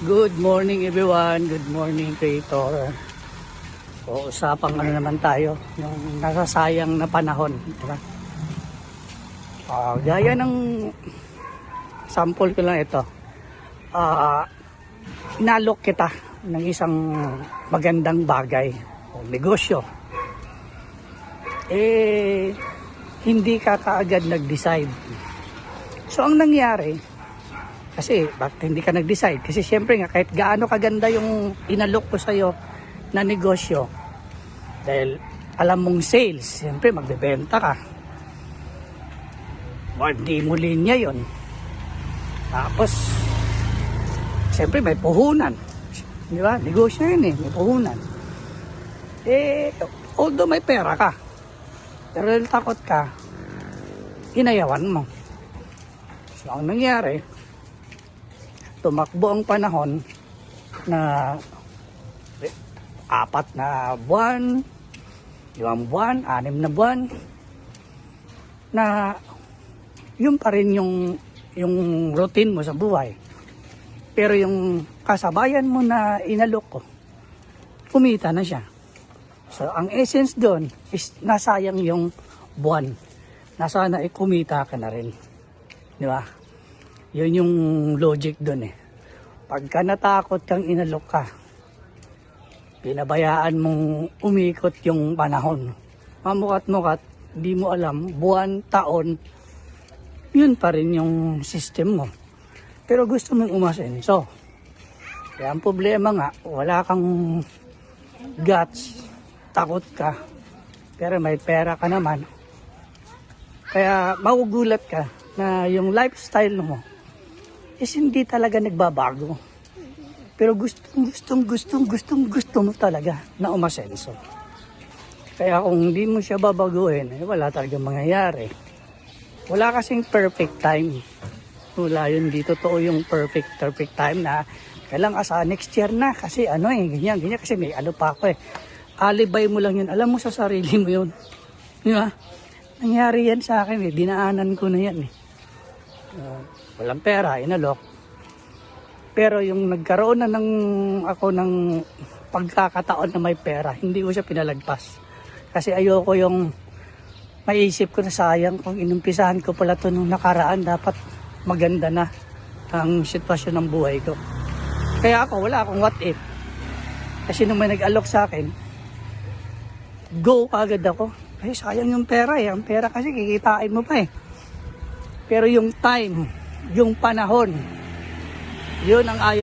Good morning everyone, good morning creator. So usapang naman tayo, yung nasasayang na panahon, diba? Gaya ng sample ko lang ito. Inalok kita ng isang magandang bagay o negosyo. Hindi ka kaagad nag-decide. So ang nangyari, kasi bakit hindi ka nag-decide? Kasi syempre nga kahit gaano kaganda yung inalok ko sa'yo na negosyo, dahil alam mong sales, syempre magbebenta ka. Hindi mo linya yun. Tapos, syempre may puhunan. Di ba? Negosyo yun eh, may puhunan. Although may pera ka, pero takot ka, inayawan mo. So ang nangyari, tumakbo ang panahon na 4 na buwan, 5 buwan, 6 na buwan, na yun pa rin yung routine mo sa buhay. Pero yung kasabayan mo na inalok ko, kumita na siya. So ang essence doon is nasayang yung buwan. Nasana kumita ka na rin. Di ba? Yun yung logic doon eh. Pagka natakot kang inalok ka, pinabayaan mong umikot yung panahon. Mamukat-mukat, di mo alam, buwan, taon, yun pa rin yung system mo. Pero gusto mong umasenso. Kaya ang problema nga, wala kang guts, takot ka, pero may pera ka naman. Kaya magugulat ka na yung lifestyle mo is hindi talaga nagbabago. Pero gusto mo talaga na umasenso. Kaya kung hindi mo siya babaguhin, wala talagang mangyayari. Wala kasing perfect time. Wala yun, di totoo yung perfect time na kailang asa next year na kasi ganyan kasi may pa ako eh. Alibay mo lang yun, alam mo sa sarili mo yun. Di ba? Nangyari yan sa akin eh, dinaanan ko na yan eh. Walang pera, inalok. Pero yung nagkaroon na ako ng pagkakataon na may pera, hindi ko siya pinalagpas. Kasi ayoko yung maisip ko na sayang kung inumpisahan ko pala ito nung nakaraan, dapat maganda na ang sitwasyon ng buhay ko. Kaya wala akong what if. Kasi nung may nag-alok sa akin, go agad ako. Sayang yung pera eh. Ang pera kasi kikitain mo pa eh. Pero yung time, yung panahon, yun ang ayaw.